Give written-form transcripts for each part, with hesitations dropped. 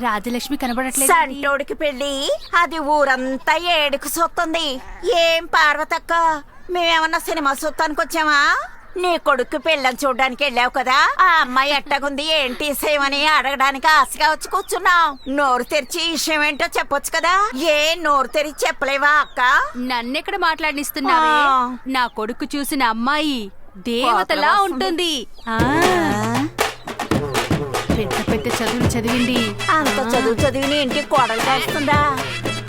రాజలక్ష్మి కనబడట్లేదు. సంటోడికి పెళ్ళి అది ఊరంతా ఏడుకు సొత్తుంది. ఏం పార్వతక్క, మేమేమన్నా సినిమా సొత్తానికి వచ్చామా? నీ కొడుకు పెళ్ళని చూడడానికి వెళ్ళావు కదా, ఆ అమ్మాయి ఎట్టగుంది ఏంటి విషయమని అడగడానికి ఆశగా వచ్చి కూర్చున్నావు. నోరు తెరిచి విషయం ఏంటో చెప్పొచ్చు కదా. ఏ నోరు తెరిచి చెప్పలేవా అక్క? నన్నెక్కడ మాట్లాడిస్తున్నావే? నా కొడుకు చూసిన అమ్మాయి దేవతలా ఉంటుంది. పెద్ద పెద్ద చదువులు చదివింది. అంత చదువు చదివిని ఇంటికి కోడలు కాస్తుందా?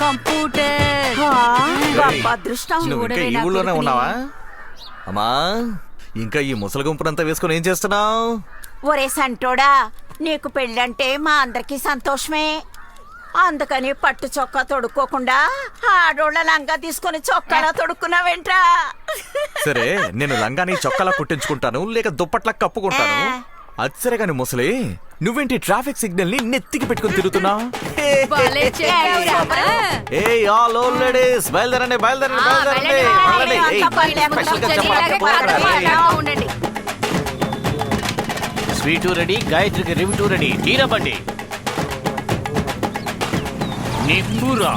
కంప్యూటర్. గొప్ప అదృష్టం. నువ్వు ఈ ఊళ్ళోనే ఉన్నావా అమ్మా? ఇంకా ఈ ముసలి గుంపునంతా వేసుకుని ఏం చేస్తున్నావు? ఒరే సంటోడా, నీకు పెళ్ళంటే మా అందరికి సంతోషమే. అందుకని పట్టు చొక్కా తొడుక్కోకుండా ఆడోళ్ళ లంగా తీసుకుని చొక్కాలా తొడుక్కున్నావేంట్రా? సరే, నేను లంగాని చొక్కాలా కుట్టించుకుంటాను, లేక దుప్పట్లా కప్పుకుంటాను. అచ్చరే గాని ముసలి, నువ్వేంటి ట్రాఫిక్ సిగ్నల్ ని నెత్తికి పెట్టుకుని తిరుగుతున్నావు? బయలుదేరండి బయలుదేరండి బయలుదేరండి. స్వీటు రెడీ, గాయత్రికి రివిటు రెడీ. తీరబండి నిప్పురా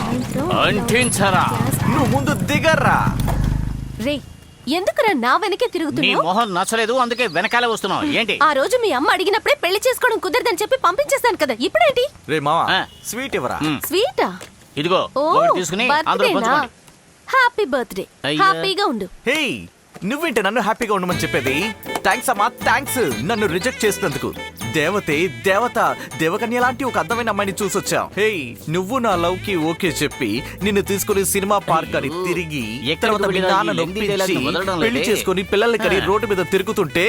అంటించరా. నువ్వు ముందు దిగర్రా. రే, ఎందుకురా నా వెనకే నీ తిరుగుతున్నావు? మొహం నచ్చలేదు, అందుకే వెనకాలే వస్తున్నావు. ఏంటి? ఆ రోజు మీ అమ్మ అడిగినప్పుడే పెళ్లి చేసుకోవడం కుదరదని చెప్పి పంపించేస్తాను కదా, ఇప్పుడేంటి? రే మావా, స్వీట్ ఇవ్వరా. స్వీటా? ఇదిగో ఓ, ఒకటి తీసుకుని అందరూ బర్త్డేనా? పంచుకోండి. Happy birthday. అయ్యా. హ్యాపీగా ఉండు. హే, నువ్వేంటి నన్ను హ్యాపీగా ఉండమని చెప్పేది? థ్యాంక్స్ అమ్మా, థ్యాంక్స్ నన్ను రిజెక్ట్ చేసినందుకు. దేవతే దేవత దేవకన్య లాంటి ఒక అందమైన అమ్మాయిని చూసొచ్చావు. హే, నువ్వు నా లవ్ కి ఓకే చెప్పి నిన్ను తీసుకుని సినిమా పార్క్ అని తిరిగి ఎక్కడ మీ నాన్నను ఒప్పించి పెళ్లి చేసుకుని పిల్లల్ని కని రోడ్డు మీద తిరుగుతుంటే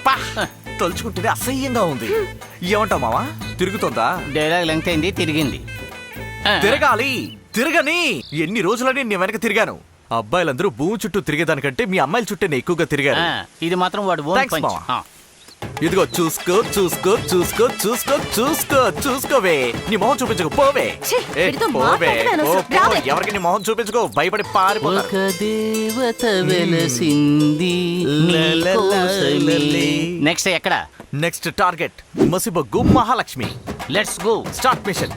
అప్పా తలుచుకుంటేనే అసహ్యంగా ఉంది. ఏమంటావు మావా? తిరుగుతుందా? డైలాగ్ లెంగ్త్ అయింది, తిరిగింది. తిరగాలి, తిరగని. ఎన్ని రోజులని నేను వెనక తిరిగాను. అబ్బాయిలందరూ భూమి చుట్టూ తిరిగేదానికంటే మీ అమ్మాయిల చుట్టూ ఎక్కువగా తిరిగారు. ఇది మాత్రం వాడు ఓన్ Thanks, పంచ్. మావా. ఇదిగో చూసుకో చూసుకో చూసుకో చూసుకో చూసుకో చూసుకోవే. నీ మొహం చూపించుకో, పోవే. ఛీ, ఏ, వీడితో పోవే, మాట్లాడమే పో, అనవసరం. పో. రావే. ఎవరికి నీ మొహం చూపించుకో, భయపడి పారిపోతారు. ఒక దేవత వెలసింది నీకోసమే. నెక్స్ట్ ఎక్కడ? నెక్స్ట్ టార్గెట్ మసిబొగ్గు Mahalakshmi. Let's go. Start mission.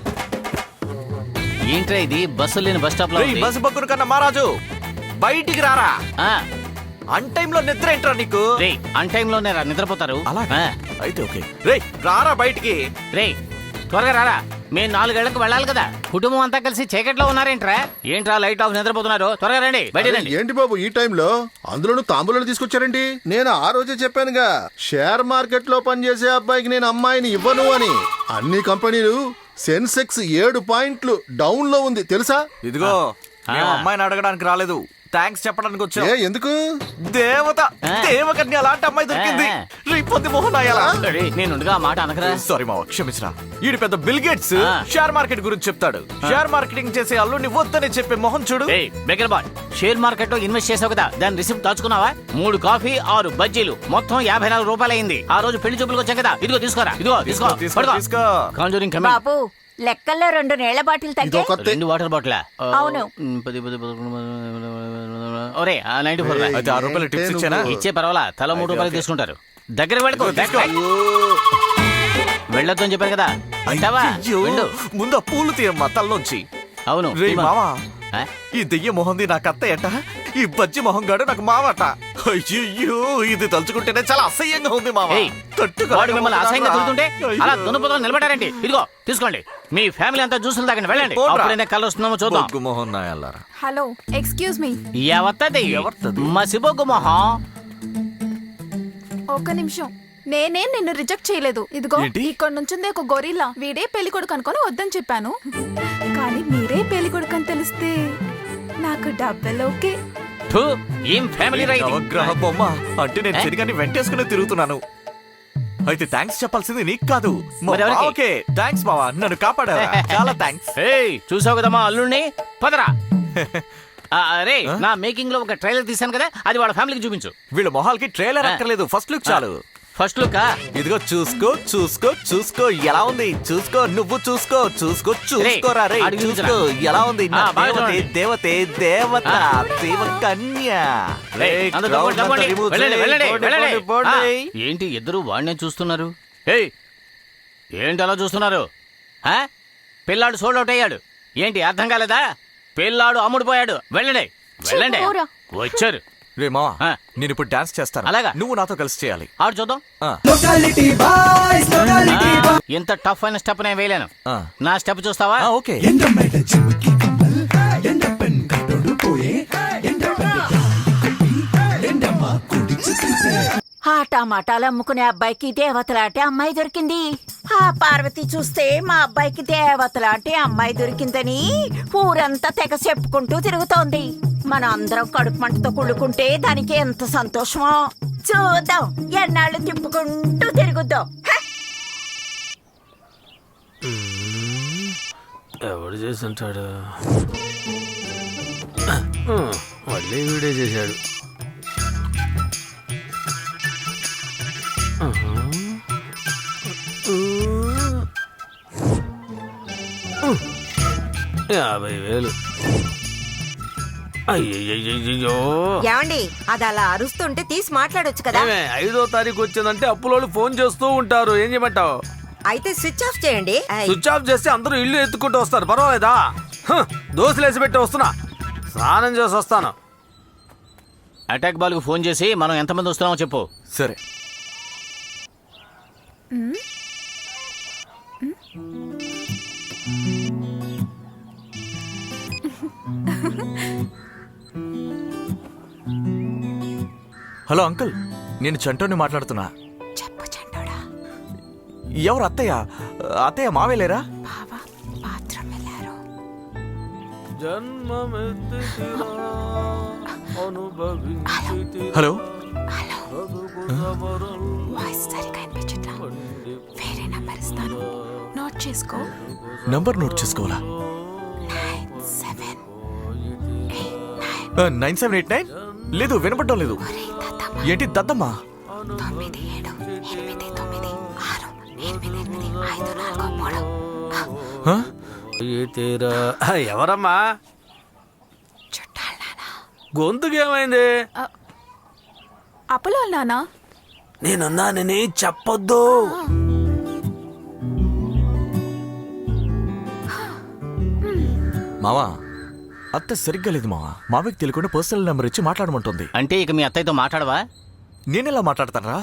ఏంట్రా ఇది? బస్సు లేని బస్ స్టాప్ లో ఉంది. మసిబొగ్గును కన్నా మహారాజు బయటికి రారా. ఆ, అన్ టైమ్ లో నిద్ర ఏంట్రా నీకు? రేయ్, అన్ టైం లోనే రా నిద్రపోతారు. అలా ఆ, అయితే ఓకే. రే రారా బయటికి. రేయ్ త్వరగా రారా, మేము 4 గంటలకు వెళ్ళాలి కదా. కుటుంబం అంతా కలిసి చీకట్లో ఉన్నారేంట్రా? ఏంట్రా లైట్ ఆఫ్ నిద్రపోతున్నారు? త్వరగా రండి, బయట రండి. ఏంటి బాబు ఈ టైంలో? అందులోనూ తాంబూలాలు తీసుకొచ్చారేంటి? నేను ఆ రోజే చెప్పానుగా, షేర్ మార్కెట్ లో పనిచేసే అబ్బాయికి నేను అమ్మాయిని ఇవ్వను అని. అన్ని కంపెనీలు సెన్సెక్స్ 7 పాయింట్లు డౌన్ లో ఉంది తెలుసా? ఇదిగో మేము అమ్మాయిని అడగడానికి రాలేదు, థ్యాంక్స్ చెప్పడానికి వచ్చా. ఎందుకు? దేవత దేవకన్య అలాంటి అమ్మాయి దొరికింది. రేపొద్దు మోహన్ అయ్యాలా? నేను ఆ మాట అనకరా. సారీ మావ, క్షమించరా. ఈడు పెద్ద బిల్ గేట్స్ షేర్ మార్కెట్ గురించి చెప్తాడు. షేర్ మార్కెటింగ్ చేసే అల్లుడిని వద్దని చెప్పే మొహం చూడు. బెగర్ బాయ్, షేర్ మార్కెట్ లో ఇన్వెస్ట్ చేసావు కదా, దాని రిసిప్ట్ దాచుకున్నావా? 3 కాఫీ 6 బజ్జీలు మొత్తం 54 రూపాయలు అయింది. ఆ రోజు పెళ్లి చూపులకు వచ్చాం కదా, ఇదిగో తీసుకోరా. ఇదిగో తీసుకో తీసుకో. Conjuring coming. బాబు, లెక్కల్లో 2 నీళ్ల బాటిల్ తగ్గే. 2 వాటర్ బాటిల్. అవును. 10 ఒరే 94. అయితే 6 రూపాయలు టిప్స్ ఇచ్చానా? ఇచ్చే పర్వాలా, తల 3 రూపాయలు తీసుకుంటారు. దగ్గర పెట్టుకో. వెళ్ళొద్దు అని చెప్పాను కదా, అంటావా? అయ్యో, వెళ్ళు. ముందు ఆ పూలు తీయమ్మా తల్లోంచి. అవును రే మావా, ఆ? ఈ దెయ్య మొహంది నాకు అత్తయ్యట, ఈ బజ్జి మొహం గాడు నాకు మావట. అయ్యో, ఇది తలుచుకుంటేనే చాలా అసహ్యంగా ఉంది మావా. ఏయ్, వాడు మిమ్మల్ని అసహ్యంగా తిరుగుతుంటే అలా దున్నపోతూ నిలబడారండి. ఇదిగో తీసుకోండి, మీ ఫ్యామిలీ అంతా జ్యూసులు తాగండి, వెళ్ళండి. అప్పుడైనా కలర్ వస్తున్నామో చూద్దాం. బొగ్గు మొహం నాయల్లారా. Hello, excuse me. ఎవత్తది? ఎవరిది? మసిబొగ్గు మొహం. ఒక్క నిమిషం, నేనే నిన్ను రిజెక్ట్ చేయలేదు. ఇదిగో ఏంటి? ఇక్కడ నుంచింది ఒక గొరిల్లా. వీడే పెళ్లి కొడుకు అనుకొని వద్దని చెప్పాను, కానీ మీరే పెళ్లి కొడుకు అని తెలిస్తే నాకు డబ్బులు ఓకే. థు, ఏం ఫ్యామిలీ రైట్? నవగ్రహ బొమ్మ అంటే నేను శనిగాన్ని వెంటేసుకుని తిరుగుతున్నాను. అయితే థ్యాంక్స్ చెప్పాల్సింది నీకు కాదు. మరి ఎవరికి? ఓకే, థ్యాంక్స్ బావా, నన్ను కాపాడారా. చాలా థ్యాంక్స్. ఏయ్, చూసావు కదమ్మా అల్లుడిని, పదరా. అరే, నా మేకింగ్ లో ఒక ట్రైలర్ తీసాను కదా, అది వాళ్ళ ఫ్యామిలీకి చూపించు. వీళ్ళ మొహాలకి ట్రైలర్ అక్కర్లేదు, ఫస్ట్ లుక్ చాలు. First look. ఇదిగో చూసుకో చూసుకో చూసుకో ఎలా ఉంది, చూసుకో నువ్వు చూసుకో చూసుకో చూసుకోరా రే, అడిగి చూసుకో ఎలా ఉంది. నా బాగా దేవతే చూడండి. దేవతే దేవత దేవకన్య. రే, అందరూ crowd తప్పండి, అంతా తప్పండి. remove వెళ్ళండి, చేయి. వెళ్ళండి, పోండి, వెళ్ళండి. పోండి, పోండి. ఏంటి ఇద్దరు వాడినే చూస్తున్నారు? ఏయ్, ఏంటి అలా చూస్తున్నారు? ఆ? పిల్లాడు సోల్డ్ అవుట్ అయ్యాడు. ఏంటి అర్థం కాలేదా? పిల్లాడు అమ్ముడుపోయాడు. వెళ్ళండి వెళ్ళండి. పోరా. వచ్చారు. రే మావా ఆ. నేను ఇప్పుడు డాన్స్ చేస్తాను. అలాగా? నువ్వు నాతో కలిసి చేయాలి. ఆడు చూద్దాం. ఆ. ఇంత టఫ్ అయిన స్టెప్ నేను వేయలేను. ఆ. నా స్టెప్ చూస్తావా? ఓకే. ఆ టమాటాలు అమ్ముకునే అబ్బాయికి దేవతలాంటి అమ్మాయి దొరికింది. ఆ పార్వతి చూస్తే మా అబ్బాయికి దేవతలాంటి అమ్మాయి దొరికిందని ఊరంతా తెగ చెప్పుకుంటూ తిరుగుతోంది. మనం అందరం కడుపు మంటతో కుళ్ళుకుంటే దానికి ఎంత సంతోషమో. చూద్దాం, ఎన్నాళ్ళు తిప్పుకుంటూ తిరుగుద్దాం. హ! ఎవడు చేసి ఉంటాడు? మళ్ళీ వీడే చేశాడు. యాభై వేలు. అయ్యయ్యో, ఏమండి అది అలా అరుస్తుంటే తీసి మాట్లాడొచ్చు కదా. 5వ తారీఖు వచ్చిందంటే అప్పులోళ్ళు ఫోన్ చేస్తూ ఉంటారు. ఏం చేయమంటావు? అయితే స్విచ్ ఆఫ్ చేయండి. స్విచ్ ఆఫ్ చేస్తే అందరూ ఇల్లు ఎత్తుకుంటూ వస్తారు. పర్వాలేదా? దోశలు వేసి పెట్టి వస్తున్నా. స్నానం చేసి వస్తాను. అటాక్ బాల్ కు ఫోన్ చేసి మనం ఎంతమంది వస్తున్నామో చెప్పు. సరే. హలో అంకుల్, నేను చంటోని మాట్లాడుతున్నా. చెప్పు చంటోడా. ఎవరు అత్తయ్య? అత్తయ్య మావేలేరా? బావా బాత్రూమ్ వెళ్ళారు. హలో. వాయిస్ సరిగా వినిపించట్లా. వేరే నంబర్ ఇస్తాను, నోట్ చేసుకో. నంబర్ నోట్ చేసుకోవాలా? 9789. లేదు, వినపడడం లేదు. ఏంటి దద్దమ్మా? 9786885843. ఎవరమ్మా? గొంతుకేమైంది? అప్పలో నానా నేనున్నానని చెప్పొద్దు. మావా, అత్త సరిగ్గా లేదు మావా. మావికి తెలియకుండా పర్సనల్ నెంబర్ ఇచ్చి మాట్లాడమంటుంది. అంటే ఇక మీ అత్తయ్యతో మాట్లాడవా? నేనెలా మాట్లాడతానరా?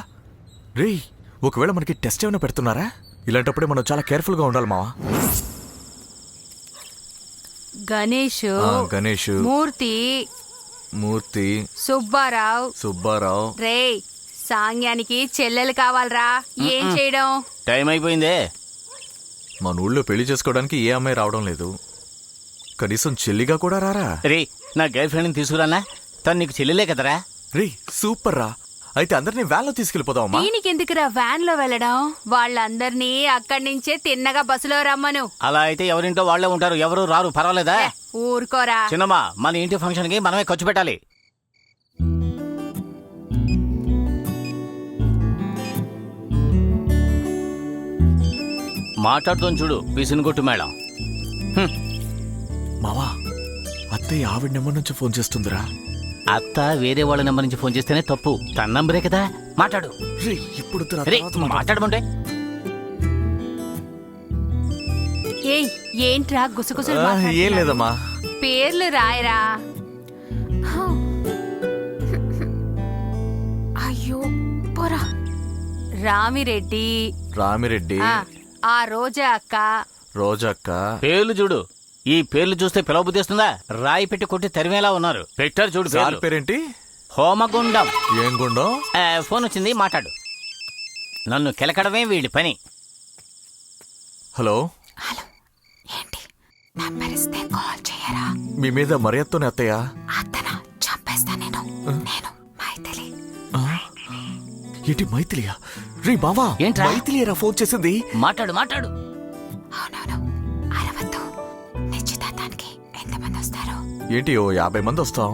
రేయ్, ఒకవేళ మనకి టెస్ట్ ఏమైనా పెడుతున్నారా? ఇలాంటప్పుడే మనం చాలా కేర్ఫుల్ గా ఉండాలి మావా. గణేష్, గణేష్, మూర్తి, సుబ్బారావు. రే సాంగ్యానికి చెల్లెలు కావాలరా. ఏం చేయడం? టైం అయిపోయిందే. మన ఊళ్ళో పెళ్లి చేసుకోవడానికి ఏ అమ్మాయి రావడం లేదు. కనీసం చెల్లిగా కూడా రారా? రే, నా గర్ల్ ఫ్రెండ్ తీసుకురానా? తను నీకు చెల్లెలే కదరా? రే సూపర్ రా. అయితే అందరినీ వ్యాన్ లో తీసుకెళ్లిపోదామా? దీనికెందుకురా వ్యాన్ లో వెళ్ళడం? వాళ్ళందరినీ అక్కడి నుంచే తిన్నగా బస్సులో రమ్మను. అలా అయితే ఎవరింటో వాళ్ళే ఉంటారు, ఎవరు రారు. పర్వాలేదా? ఊరుకోరా. చిన్నమ్మా, మన ఇంటి ఫంక్షన్ కి మనమే ఖర్చు పెట్టాలి. మాట్లాడుతోని చూడు, పిసిని కొట్టు మేడం. మావా, అత్తయ్య ఆవిడ నెంబర్ నుంచి ఫోన్ చేస్తుందిరా. అత్త వేరే వాళ్ళ నెంబర్ నుంచి ఫోన్ చేస్తేనే తప్పు. తన నంబరే కదా, మాట్లాడు. రే, ఇప్పుడు వద్దురా, రే, తర్వాత మాట్లాడు. మాట్లాడమంటే ఏయ్, ఏంట్రా గుసగుసలు ఏం మాట్లాడుతున్నావు? లేదమ్మా. పేర్లు రాయరా. అయ్యో పోరా. రామిరెడ్డి, ఆ రోజా అక్క. రోజక్క. పేర్లు చూడు. ఈ పేర్లు చూస్తే పిలవబుద్ధిస్తుందా? రాయి పెట్టి కొట్టి తరిమేలా ఉన్నారు. పెట్టారు చూడు సార్ పేర్లు. పేరేంటి? హోమగుండం. ఏం గుండం? ఫోన్ వచ్చింది, మాట్లాడు. నన్ను కెలకడమే వీడి పని. హలో. ఏంటి నంబర్ ఇస్తే కాల్ చేయరా? మీ మీద మర్యాదతోనే అత్తయ్య. అత్తన చంపేస్తా నేను. మైథిలి. ఏంటి మైథిలియా? రే బావా, ఏంట్రా? మైథిలియరా ఫోన్ చేసింది? మాట్లాడు మాట్లాడు. అవునవును, అరవద్దు. నిశ్చితార్థానికి ఎంతమంది వస్తారు? ఏంటి, ఓ 50 మంది వస్తాం.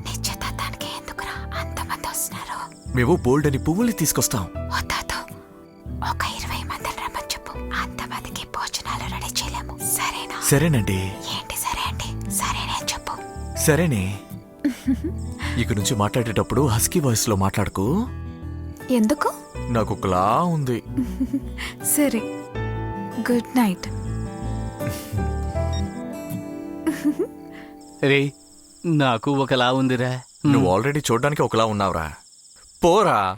నిశ్చితార్థానికి ఎందుకురా అంతమంది వస్తున్నారు? మేము బోల్డ్ అని పువ్వుల్ని తీసుకొస్తాం. వద్దు, ఒక 20 మందిని రమ్మని చెప్పు. అంతమందికి భోజనాలు రెడీ చేయలేము. సరేనా? సరేనండి. ఏంటి సరే అంటే? సరేనే చెప్పు. సరేనే. ఇక నుంచి మాట్లాడేటప్పుడు హస్కీ వాయిస్ లో మాట్లాడుకు. ఎందుకు? నాకు ఒకలా ఉంది. సరే. Good night. రే నాకు ఒకలా ఉందిరా. నువ్వు ఆల్రెడీ చూడడానికి ఒకలా ఉన్నావురా. పోరా.